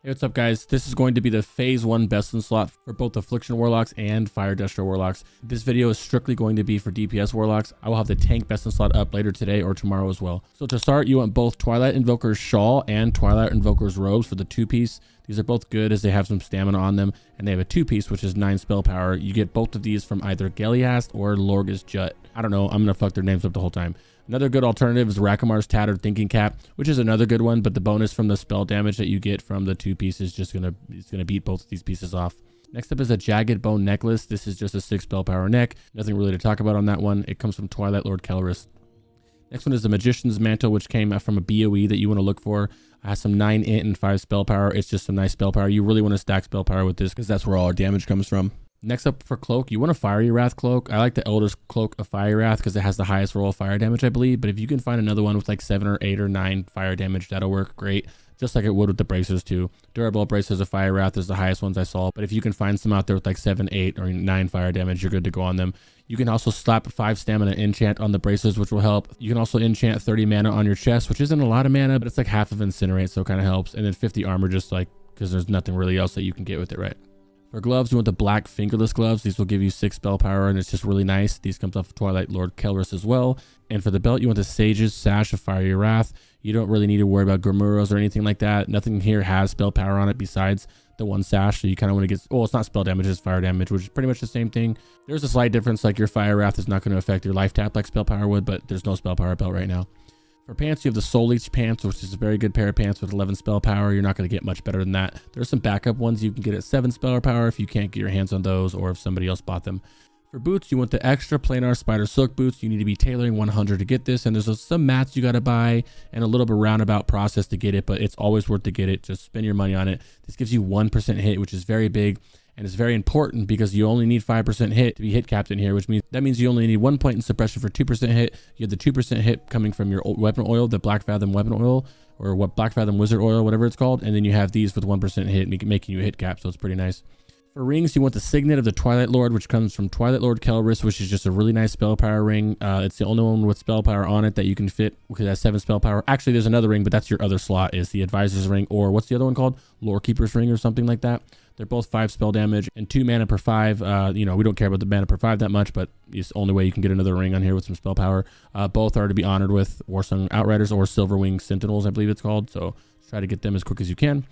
Hey, what's up guys? This is going to be the phase 1 best in slot for both Affliction Warlocks and Fire Destro Warlocks. This video is strictly going to be for DPS Warlocks. I will have the tank best in slot up later today or tomorrow as well. So to start, you want both Twilight Invoker's Shawl and Twilight Invoker's Robes for the 2-piece. These are both good as they have some stamina on them, and they have a 2-piece which is 9 spell power. You get both of these from either Geliast or Lorga's Jut. I don't know, I'm gonna fuck their names up the whole time. Another good alternative is Rakamar's Tattered Thinking Cap, which is another good one, but the bonus from the spell damage that you get from the 2-piece is just gonna beat both of these pieces off. Next up is a Jagged Bone Necklace. This is just a 6 spell power neck. Nothing really to talk about on that one. It comes from Twilight Lord Kelris. Next one is the Magician's Mantle, which came from a BOE that you want to look for. It has some 9 int and 5 spell power. It's just some nice spell power. You really want to stack spell power with this because that's where all our damage comes from. Next up for Cloak, you want a Fiery Wrath Cloak. I like the Elder's Cloak of Fiery Wrath because it has the highest roll of fire damage, I believe. But if you can find another one with like 7 or 8 or 9 fire damage, that'll work great. Just like it would with the bracers too. Durable bracers of Fire Wrath is the highest ones I saw. But if you can find some out there with like 7, 8, or 9 fire damage, you're good to go on them. You can also slap 5 stamina enchant on the bracers, which will help. You can also enchant 30 mana on your chest, which isn't a lot of mana, but it's like half of Incinerate, so it kind of helps. And then 50 armor, just like because there's nothing really else that you can get with it, right? For gloves, you want the black fingerless gloves. These will give you 6 spell power, and it's just really nice. These comes off of Twilight Lord Kelris as well. And for the belt, you want the Sage's Sash of Fiery Wrath. You don't really need to worry about Gramuros or anything like that. Nothing here has spell power on it besides the one sash, so you kind of want to get, well, it's not spell damage, it's fire damage, which is pretty much the same thing. There's a slight difference, like your Fire Wrath is not going to affect your life tap like spell power would, but there's no spell power belt right now. For pants, you have the Soul Leech pants, which is a very good pair of pants with 11 spell power. You're not going to get much better than that. There's some backup ones you can get at 7 spell power if you can't get your hands on those, or if somebody else bought them. For boots, you want the extra planar spider silk boots. You need to be tailoring 100 to get this, and there's some mats you got to buy and a little bit roundabout process to get it, but it's always worth to get it. Just spend your money on it. This gives you 1% hit, which is very big, and it's very important because you only need 5% hit to be hit capped in here, which means you only need 1 point in suppression for 2% hit. You have the 2% hit coming from your weapon oil, the Black Fathom weapon oil, or what Black Fathom wizard oil, whatever it's called, and then you have these with 1% hit, making you hit cap, so it's pretty nice. For rings, you want the Signet of the Twilight Lord, which comes from Twilight Lord Kelris, which is just a really nice spell power ring. It's the only one with spell power on it that you can fit because it has 7 spell power. Actually, there's another ring, but that's your other slot, is the Advisor's Ring, or what's the other one called? Lore Keeper's Ring or something like that. They're both 5 spell damage and 2 mana per 5. You know, we don't care about the mana per 5 that much, but it's the only way you can get another ring on here with some spell power. Both are to be honored with Warsong Outriders or Silverwing Sentinels, I believe it's called. So try to get them as quick as you can.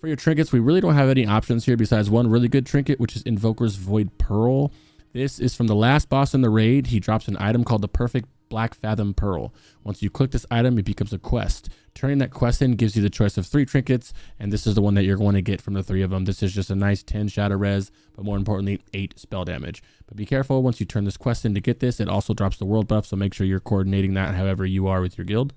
For your trinkets, we really don't have any options here besides one really good trinket, which is Invoker's Void Pearl. This is from the last boss in the raid. He drops an item called the Perfect Black Fathom Pearl. Once you click this item, it becomes a quest. Turning that quest in gives you the choice of 3 trinkets, and this is the one that you're going to get from the 3 of them. This is just a nice 10 shadow res, but more importantly, 8 spell damage. But be careful, once you turn this quest in to get this, it also drops the world buff, so make sure you're coordinating that however you are with your guild.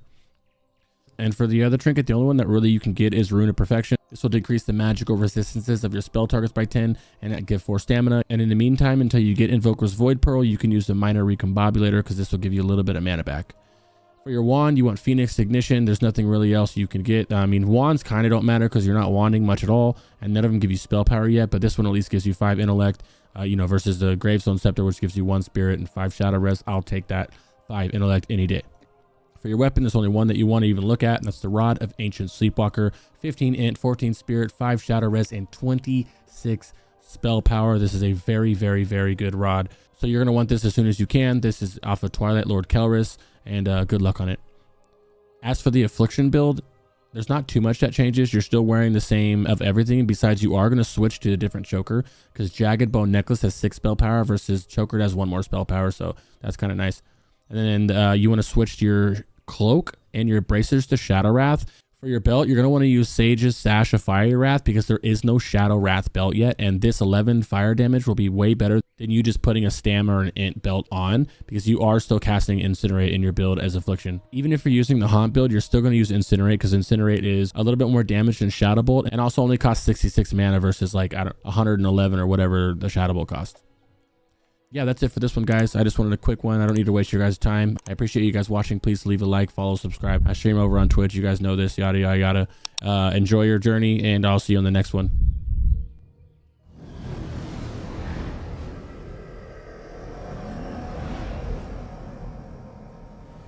And for the other trinket, the only one that really you can get is Rune of Perfection. This will decrease the magical resistances of your spell targets by 10 and give 4 stamina. And in the meantime, until you get Invoker's Void Pearl, you can use the Minor Recombobulator because this will give you a little bit of mana back. For your wand, you want Phoenix Ignition. There's nothing really else you can get. I mean, wands kind of don't matter because you're not wanding much at all, and none of them give you spell power yet, but this one at least gives you 5 intellect, you know, versus the Gravestone Scepter, which gives you 1 spirit and 5 shadow res. I'll take that 5 intellect any day. For your weapon, there's only one that you want to even look at, and that's the Rod of Ancient Sleepwalker. 15 int, 14 spirit, 5 shadow res, and 26 spell power. This is a very, very, very good rod. So you're going to want this as soon as you can. This is off of Twilight Lord Kelris, and good luck on it. As for the Affliction build, there's not too much that changes. You're still wearing the same of everything. Besides, you are going to switch to a different choker because Jagged Bone Necklace has 6 spell power versus Choker has 1 more spell power. So that's kind of nice. And then you want to switch to your cloak and your bracers to Shadow Wrath. For your belt, you're going to want to use Sage's Sash of Fiery Wrath because there is no Shadow Wrath belt yet, and this 11 fire damage will be way better than you just putting a stamina or an int belt on because you are still casting Incinerate in your build as Affliction. Even if you're using the Haunt build, you're still going to use Incinerate because Incinerate is a little bit more damage than Shadow Bolt and also only costs 66 mana versus like 111 or whatever the Shadow Bolt costs. Yeah, that's it for this one, guys. I just wanted a quick one. I don't need to waste your guys' time. I appreciate you guys watching. Please leave a like, follow, subscribe. I stream over on Twitch. You guys know this, yada, yada, yada. Enjoy your journey, and I'll see you on the next one.